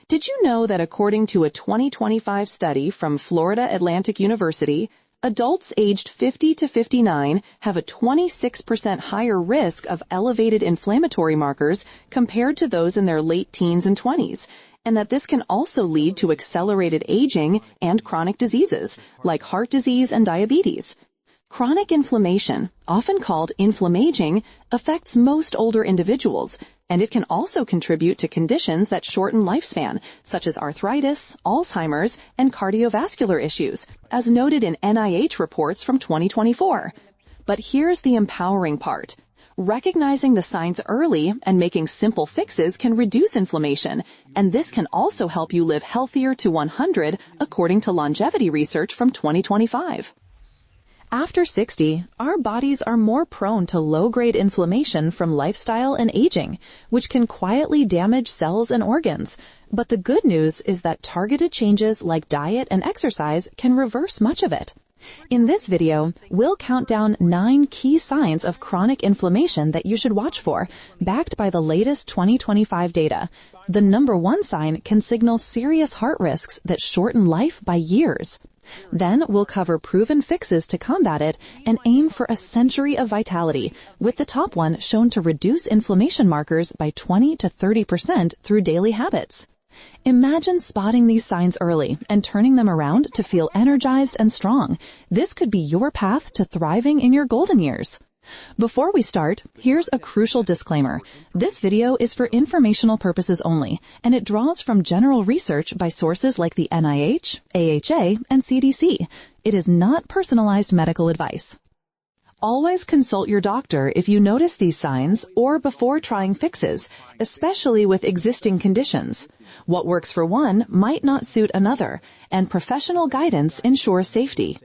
Did you know that according to a 2025 study from Florida Atlantic University, adults aged 50 to 59 have a 26% higher risk of elevated inflammatory markers compared to those in their late teens and 20s, and that this can also lead to accelerated aging and chronic diseases like heart disease and diabetes. Chronic inflammation, often called inflammaging, affects most older individuals, and it can also contribute to conditions that shorten lifespan, such as arthritis, Alzheimer's, and cardiovascular issues, as noted in NIH reports from 2024. But here's the empowering part. Recognizing the signs early and making simple fixes can reduce inflammation, and this can also help you live healthier to 100, according to longevity research from 2025. After 60, our bodies are more prone to low-grade inflammation from lifestyle and aging, which can quietly damage cells and organs. But the good news is that targeted changes like diet and exercise can reverse much of it. In this video, we'll count down 9 key signs of chronic inflammation that you should watch for, backed by the latest 2025 data. The number 1 sign can signal serious heart risks that shorten life by years. Then we'll cover proven fixes to combat it and aim for a century of vitality, with the top one shown to reduce inflammation markers by 20 to 30% through daily habits. Imagine spotting these signs early and turning them around to feel energized and strong. This could be your path to thriving in your golden years. Before we start, here's a crucial disclaimer. This video is for informational purposes only, and it draws from general research by sources like the NIH, AHA, and CDC. It is not personalized medical advice. Always consult your doctor if you notice these signs or before trying fixes, especially with existing conditions. What works for one might not suit another, and professional guidance ensures safety.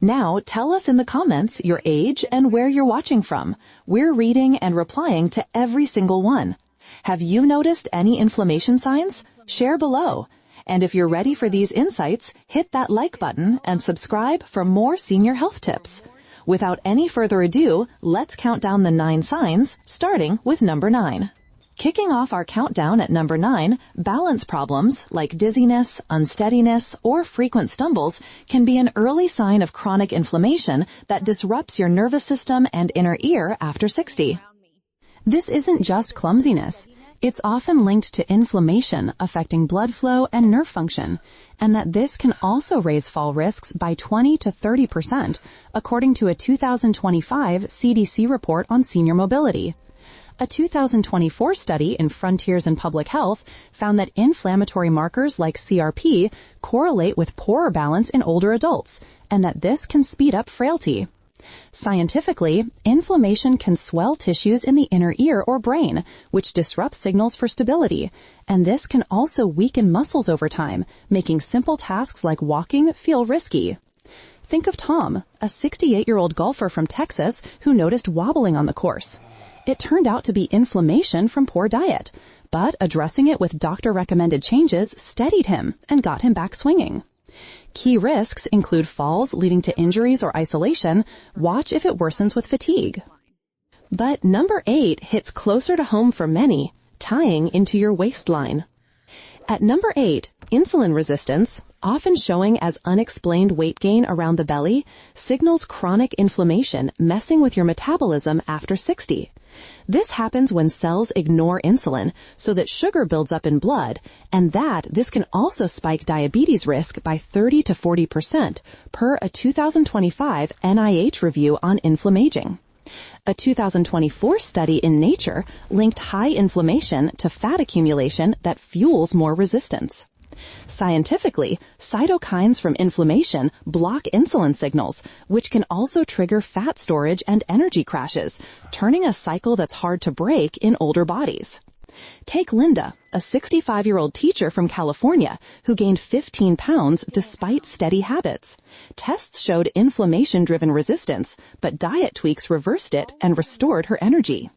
Now, tell us in the comments your age and where you're watching from. We're reading and replying to every single one. Have you noticed any inflammation signs? Share below. And if you're ready for these insights, hit that like button and subscribe for more senior health tips. Without any further ado, let's count down the 9 signs, starting with number 9. Kicking off our countdown at number 9, balance problems like dizziness, unsteadiness, or frequent stumbles can be an early sign of chronic inflammation that disrupts your nervous system and inner ear after 60. This isn't just clumsiness. It's often linked to inflammation affecting blood flow and nerve function, and that this can also raise fall risks by 20 to 30%, according to a 2025 CDC report on senior mobility. A 2024 study in Frontiers in Public Health found that inflammatory markers like CRP correlate with poorer balance in older adults, and that this can speed up frailty. Scientifically, inflammation can swell tissues in the inner ear or brain, which disrupts signals for stability, and this can also weaken muscles over time, making simple tasks like walking feel risky. Think of Tom, a 68-year-old golfer from Texas who noticed wobbling on the course. It turned out to be inflammation from poor diet, but addressing it with doctor-recommended changes steadied him and got him back swinging. Key risks include falls leading to injuries or isolation. Watch if it worsens with fatigue. But number 8 hits closer to home for many, tying into your waistline. At number 8, insulin resistance, often showing as unexplained weight gain around the belly, signals chronic inflammation messing with your metabolism after 60. This happens when cells ignore insulin so that sugar builds up in blood, and this can also spike diabetes risk by 30 to 40% per a 2025 NIH review on inflammaging. A 2024 study in Nature linked high inflammation to fat accumulation that fuels more resistance. Scientifically, cytokines from inflammation block insulin signals, which can also trigger fat storage and energy crashes, turning a cycle that's hard to break in older bodies. Take Linda, a 65-year-old teacher from California who gained 15 pounds despite steady habits. Tests showed inflammation-driven resistance, but diet tweaks reversed it and restored her energy.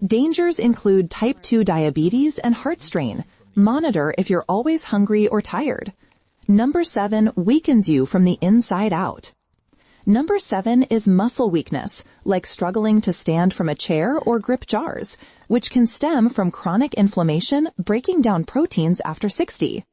Dangers include type 2 diabetes and heart strain. Monitor if you're always hungry or tired. Number 7 weakens you from the inside out. Number 7 is muscle weakness, like struggling to stand from a chair or grip jars. which can stem from chronic inflammation breaking down proteins after 60.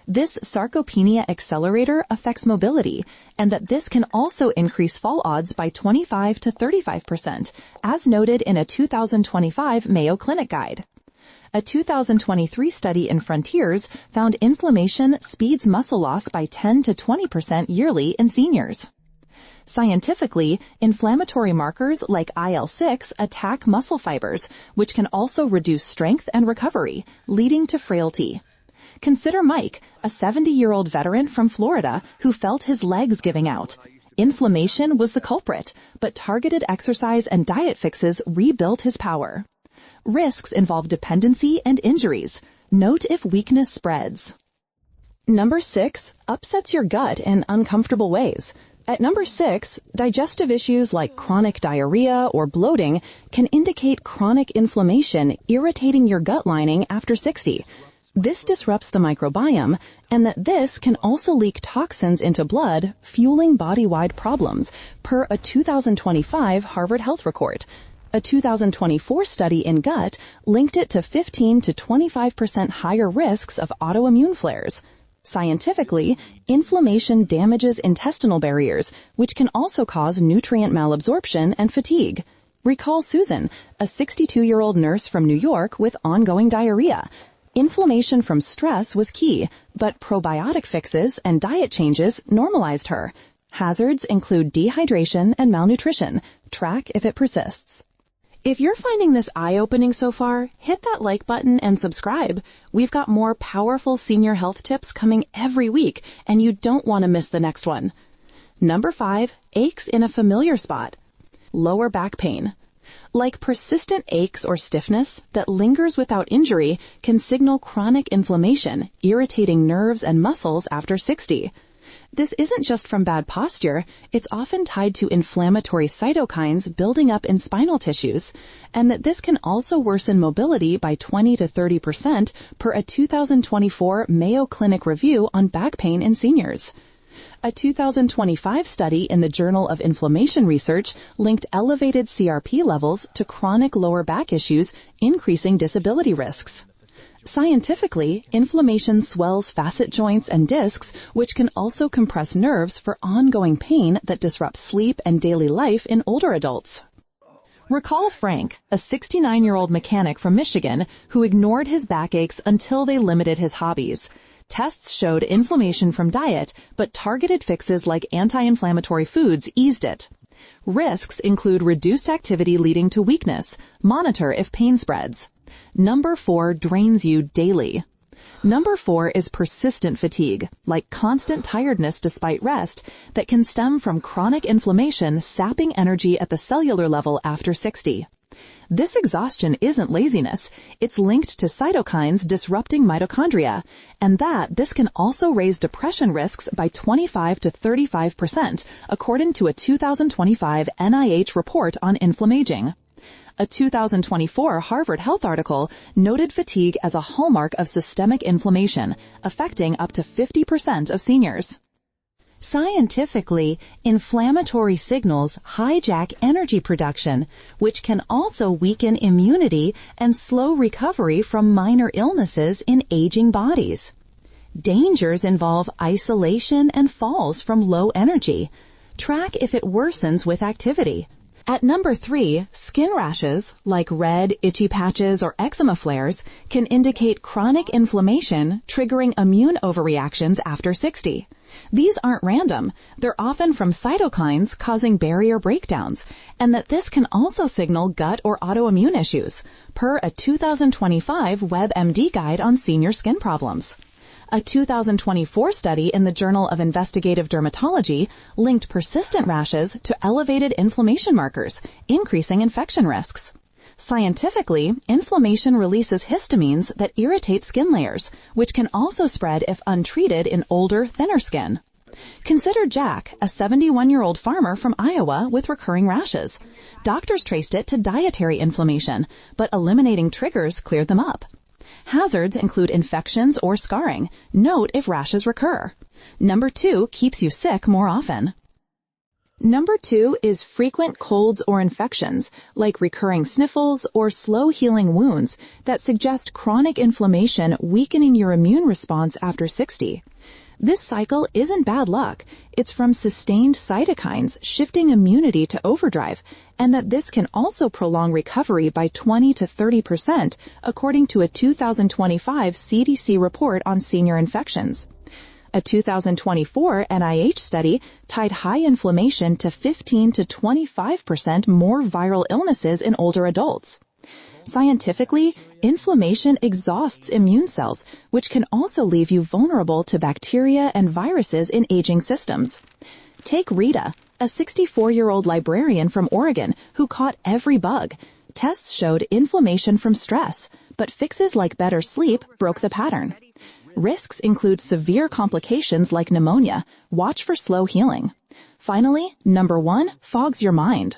This sarcopenia accelerator affects mobility, and that this can also increase fall odds by 25 to 35%, as noted in a 2025 Mayo Clinic guide. A 2023 study in Frontiers found inflammation speeds muscle loss by 10 to 20% yearly in seniors. Scientifically, inflammatory markers like IL-6 attack muscle fibers, which can also reduce strength and recovery, leading to frailty. Consider Mike, a 70-year-old veteran from Florida who felt his legs giving out. Inflammation was the culprit, but targeted exercise and diet fixes rebuilt his power. Risks involve dependency and injuries. Note if weakness spreads. Number 6, upsets your gut in uncomfortable ways. At number 6, digestive issues like chronic diarrhea or bloating can indicate chronic inflammation irritating your gut lining after 60. This disrupts the microbiome, and that this can also leak toxins into blood, fueling body-wide problems, per a 2025 Harvard Health report. A 2024 study in gut linked it to 15 to 25% higher risks of autoimmune flares. Scientifically, inflammation damages intestinal barriers, which can also cause nutrient malabsorption and fatigue. Recall Susan, a 62-year-old nurse from New York with ongoing diarrhea. Inflammation from stress was key, but probiotic fixes and diet changes normalized her. Hazards include dehydration and malnutrition. Track if it persists. If you're finding this eye-opening so far, hit that like button and subscribe. We've got more powerful senior health tips coming every week, and you don't want to miss the next one. Number 5, aches in a familiar spot. Lower back pain. Like persistent aches or stiffness that lingers without injury can signal chronic inflammation, irritating nerves and muscles after 60. This isn't just from bad posture, it's often tied to inflammatory cytokines building up in spinal tissues, and that this can also worsen mobility by 20 to 30% per a 2024 Mayo Clinic review on back pain in seniors. A 2025 study in the Journal of Inflammation Research linked elevated CRP levels to chronic lower back issues, increasing disability risks. Scientifically, inflammation swells facet joints and discs, which can also compress nerves for ongoing pain that disrupts sleep and daily life in older adults. Recall Frank, a 69-year-old mechanic from Michigan who ignored his backaches until they limited his hobbies. Tests showed inflammation from diet, but targeted fixes like anti-inflammatory foods eased it. Risks include reduced activity leading to weakness. Monitor if pain spreads. Number 4 drains you daily. Number 4 is persistent fatigue, like constant tiredness despite rest, that can stem from chronic inflammation sapping energy at the cellular level after 60. This exhaustion isn't laziness. It's linked to cytokines disrupting mitochondria, and this can also raise depression risks by 25 to 35%, according to a 2025 NIH report on inflammaging. A 2024 Harvard Health article noted fatigue as a hallmark of systemic inflammation, affecting up to 50% of seniors. Scientifically, inflammatory signals hijack energy production, which can also weaken immunity and slow recovery from minor illnesses in aging bodies. Dangers involve isolation and falls from low energy. Track if it worsens with activity. At number 3, skin rashes, like red, itchy patches or eczema flares, can indicate chronic inflammation triggering immune overreactions after 60. These aren't random. They're often from cytokines causing barrier breakdowns, and that this can also signal gut or autoimmune issues, per a 2025 WebMD guide on senior skin problems. A 2024 study in the Journal of Investigative Dermatology linked persistent rashes to elevated inflammation markers, increasing infection risks. Scientifically, inflammation releases histamines that irritate skin layers, which can also spread if untreated in older, thinner skin. Consider Jack, a 71-year-old farmer from Iowa with recurring rashes. Doctors traced it to dietary inflammation, but eliminating triggers cleared them up. Hazards include infections or scarring. Note if rashes recur. Number 2 keeps you sick more often. Number 2 is frequent colds or infections, like recurring sniffles or slow-healing wounds that suggest chronic inflammation weakening your immune response after 60. This cycle isn't bad luck. It's from sustained cytokines shifting immunity to overdrive, and that this can also prolong recovery by 20 to 30%, according to a 2025 CDC report on senior infections. A 2024 NIH study tied high inflammation to 15 to 25% more viral illnesses in older adults. Scientifically, inflammation exhausts immune cells, which can also leave you vulnerable to bacteria and viruses in aging systems. Take Rita, a 64-year-old librarian from Oregon who caught every bug. Tests showed inflammation from stress, but fixes like better sleep broke the pattern. Risks include severe complications like pneumonia. Watch for slow healing. Finally, number 1 fogs your mind.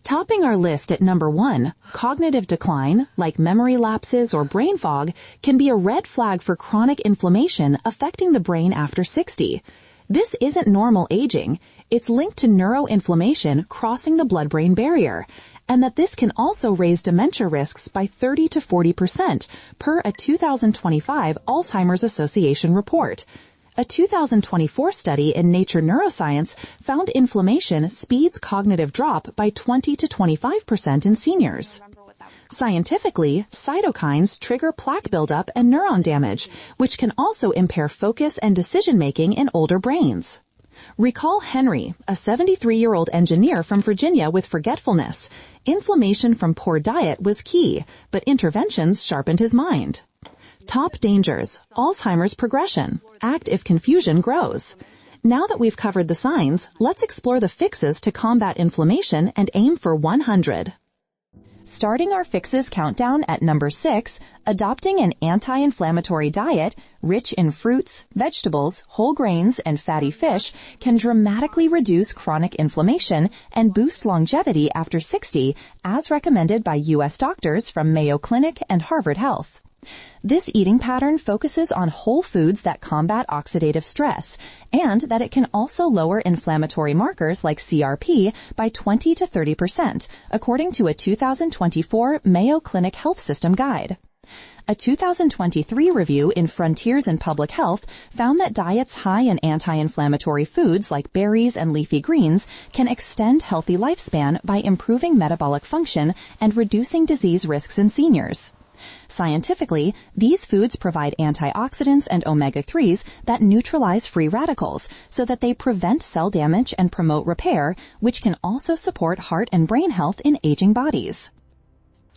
Topping our list at number 1, cognitive decline, like memory lapses or brain fog, can be a red flag for chronic inflammation affecting the brain after 60. This isn't normal aging. It's linked to neuroinflammation crossing the blood-brain barrier, and that this can also raise dementia risks by 30 to 40% per a 2025 Alzheimer's Association report. A 2024 study in Nature Neuroscience found inflammation speeds cognitive drop by 20 to 25% in seniors. Scientifically, cytokines trigger plaque buildup and neuron damage, which can also impair focus and decision-making in older brains. Recall Henry, a 73-year-old engineer from Virginia with forgetfulness. Inflammation from poor diet was key, but interventions sharpened his mind. Top dangers: Alzheimer's progression. Act if confusion grows. Now that we've covered the signs, let's explore the fixes to combat inflammation and aim for 100. Starting our fixes countdown at number 6, adopting an anti-inflammatory diet rich in fruits, vegetables, whole grains, and fatty fish can dramatically reduce chronic inflammation and boost longevity after 60, as recommended by U.S. doctors from Mayo Clinic and Harvard Health. This eating pattern focuses on whole foods that combat oxidative stress, and that it can also lower inflammatory markers like CRP by 20 to 30%, according to a 2024 Mayo Clinic Health System guide. A 2023 review in Frontiers in Public Health found that diets high in anti-inflammatory foods like berries and leafy greens can extend healthy lifespan by improving metabolic function and reducing disease risks in seniors. Scientifically, these foods provide antioxidants and omega-3s that neutralize free radicals so that they prevent cell damage and promote repair, which can also support heart and brain health in aging bodies.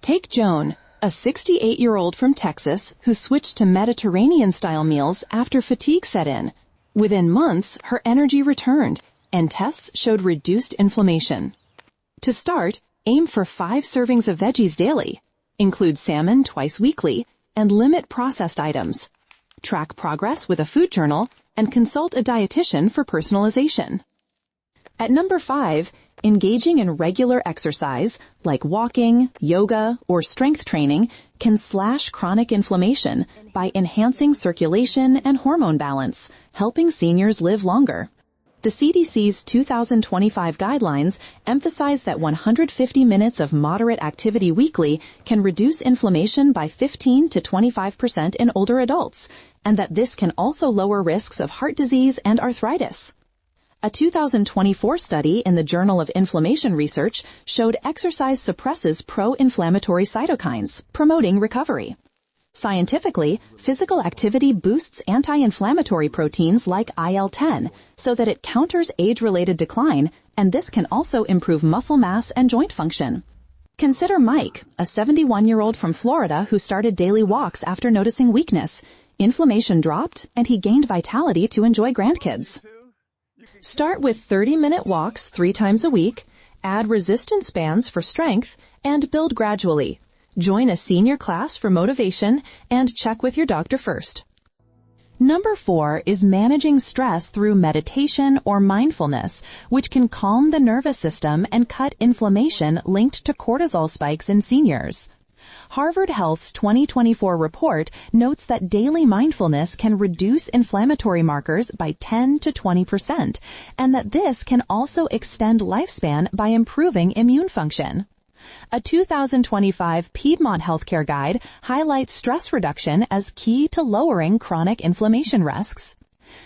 Take Joan, a 68-year-old from Texas who switched to Mediterranean-style meals after fatigue set in. Within months, her energy returned, and tests showed reduced inflammation. To start, aim for 5 servings of veggies daily. Include salmon twice weekly, and limit processed items. Track progress with a food journal, and consult a dietitian for personalization. At number 5, engaging in regular exercise, like walking, yoga, or strength training, can slash chronic inflammation by enhancing circulation and hormone balance, helping seniors live longer. The CDC's 2025 guidelines emphasize that 150 minutes of moderate activity weekly can reduce inflammation by 15 to 25% in older adults, and that this can also lower risks of heart disease and arthritis. A 2024 study in the Journal of Inflammation Research showed exercise suppresses pro-inflammatory cytokines, promoting recovery. Scientifically, physical activity boosts anti-inflammatory proteins like IL-10 so that it counters age-related decline, and this can also improve muscle mass and joint function. Consider Mike, a 71-year-old from Florida who started daily walks after noticing weakness. Inflammation dropped, and he gained vitality to enjoy grandkids. Start with 30-minute walks 3 times a week, add resistance bands for strength, and build gradually. Join a senior class for motivation, and check with your doctor first. Number 4 is managing stress through meditation or mindfulness, which can calm the nervous system and cut inflammation linked to cortisol spikes in seniors. Harvard Health's 2024 report notes that daily mindfulness can reduce inflammatory markers by 10 to 20%, and that this can also extend lifespan by improving immune function. A 2025 Piedmont Healthcare Guide highlights stress reduction as key to lowering chronic inflammation risks.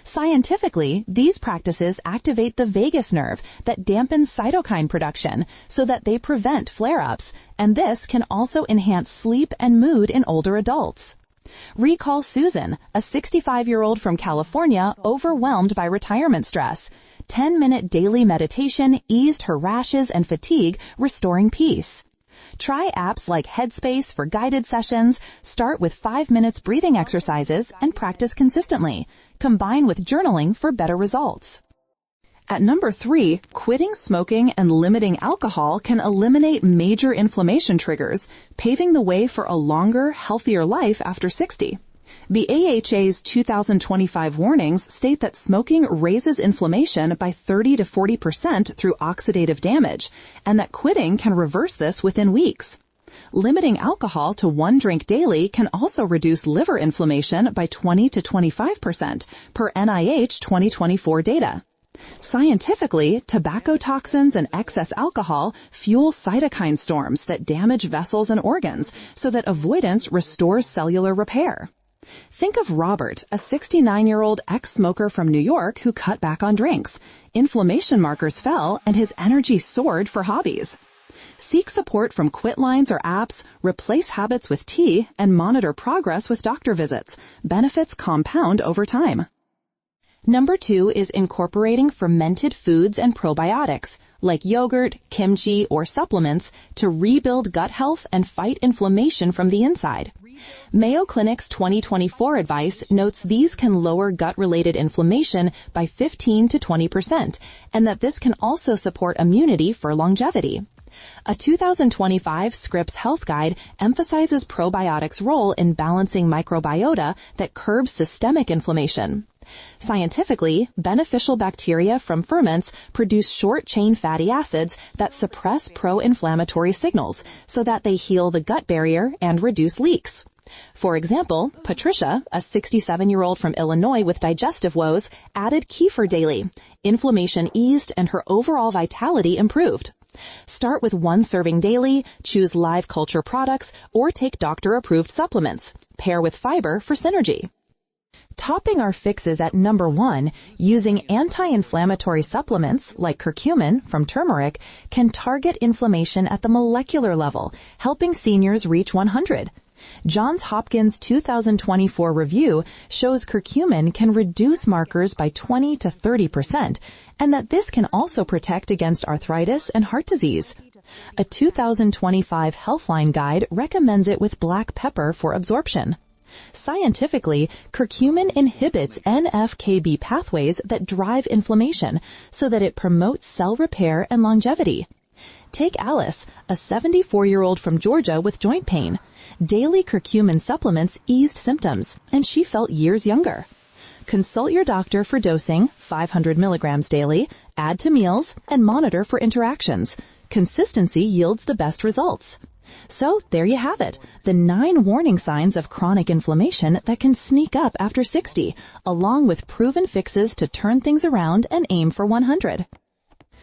Scientifically, these practices activate the vagus nerve that dampens cytokine production so that they prevent flare-ups, and this can also enhance sleep and mood in older adults. Recall Susan, a 65-year-old from California overwhelmed by retirement stress. 10-minute daily meditation eased her rashes and fatigue, restoring peace. Try apps like Headspace for guided sessions, start with 5 minutes breathing exercises, and practice consistently. Combine with journaling for better results. At number 3, quitting smoking and limiting alcohol can eliminate major inflammation triggers, paving the way for a longer, healthier life after 60. The AHA's 2025 warnings state that smoking raises inflammation by 30 to 40% through oxidative damage, and that quitting can reverse this within weeks. Limiting alcohol to 1 drink daily can also reduce liver inflammation by 20 to 25% per NIH 2024 data. Scientifically, tobacco toxins and excess alcohol fuel cytokine storms that damage vessels and organs, so that avoidance restores cellular repair. Think of Robert, a 69-year-old ex-smoker from New York who cut back on drinks. Inflammation markers fell and his energy soared for hobbies. Seek support from Quitlines or apps, replace habits with tea, and monitor progress with doctor visits. Benefits compound over time. Number 2 is incorporating fermented foods and probiotics, like yogurt, kimchi, or supplements, to rebuild gut health and fight inflammation from the inside. Mayo Clinic's 2024 advice notes these can lower gut-related inflammation by 15 to 20%, and that this can also support immunity for longevity. A 2025 Scripps Health Guide emphasizes probiotics' role in balancing microbiota that curbs systemic inflammation. Scientifically, beneficial bacteria from ferments produce short-chain fatty acids that suppress pro-inflammatory signals so that they heal the gut barrier and reduce leaks. For example, Patricia, a 67-year-old from Illinois with digestive woes, added kefir daily. Inflammation eased and her overall vitality improved. Start with 1 serving daily, choose live culture products, or take doctor-approved supplements. Pair with fiber for synergy. Topping our fixes at number 1, using anti-inflammatory supplements like curcumin from turmeric can target inflammation at the molecular level, helping seniors reach 100. Johns Hopkins' 2024 review shows curcumin can reduce markers by 20 to 30%, and that this can also protect against arthritis and heart disease. A 2025 Healthline guide recommends it with black pepper for absorption. Scientifically, curcumin inhibits NF-κB pathways that drive inflammation so that it promotes cell repair and longevity. Take Alice, a 74-year-old from Georgia with joint pain. Daily curcumin supplements eased symptoms, and she felt years younger. Consult your doctor for dosing, 500 milligrams daily, add to meals, and monitor for interactions. Consistency yields the best results. So there you have it, the 9 warning signs of chronic inflammation that can sneak up after 60, along with proven fixes to turn things around and aim for 100.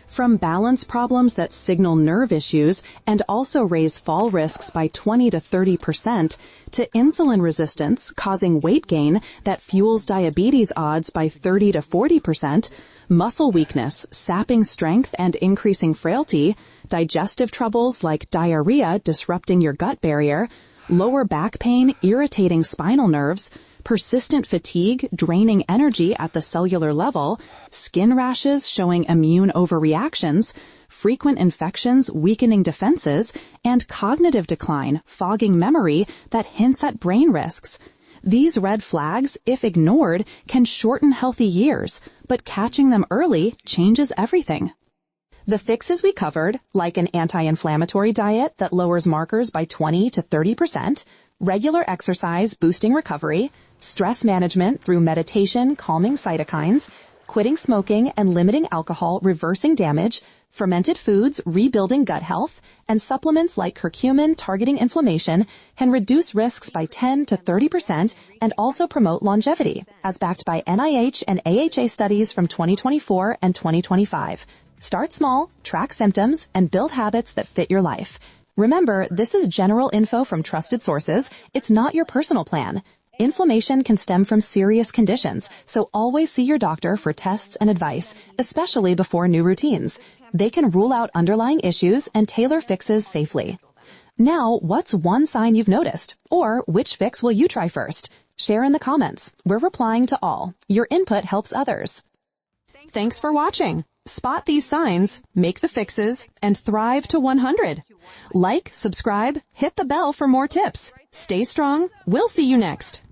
From balance problems that signal nerve issues and also raise fall risks by 20 to 30%, to insulin resistance causing weight gain that fuels diabetes odds by 30 to 40%, muscle weakness sapping strength and increasing frailty, digestive troubles like diarrhea disrupting your gut barrier, lower back pain irritating spinal nerves, persistent fatigue draining energy at the cellular level, skin rashes showing immune overreactions, frequent infections weakening defenses, and cognitive decline fogging memory that hints at brain risks. These red flags, if ignored, can shorten healthy years, but catching them early changes everything. The fixes we covered, like an anti-inflammatory diet that lowers markers by 20 to 30%, regular exercise boosting recovery, stress management through meditation calming cytokines, quitting smoking and limiting alcohol reversing damage, fermented foods rebuilding gut health, and supplements like curcumin targeting inflammation can reduce risks by 10 to 30% and also promote longevity, as backed by NIH and AHA studies from 2024 and 2025. Start small, track symptoms, and build habits that fit your life. Remember, this is general info from trusted sources. It's not your personal plan. Inflammation can stem from serious conditions, so always see your doctor for tests and advice, especially before new routines. They can rule out underlying issues and tailor fixes safely. Now, what's one sign you've noticed? Or which fix will you try first? Share in the comments. We're replying to all. Your input helps others. Thanks for watching. Spot these signs, make the fixes, and thrive to 100. Like, subscribe, hit the bell for more tips. Stay strong. We'll see you next.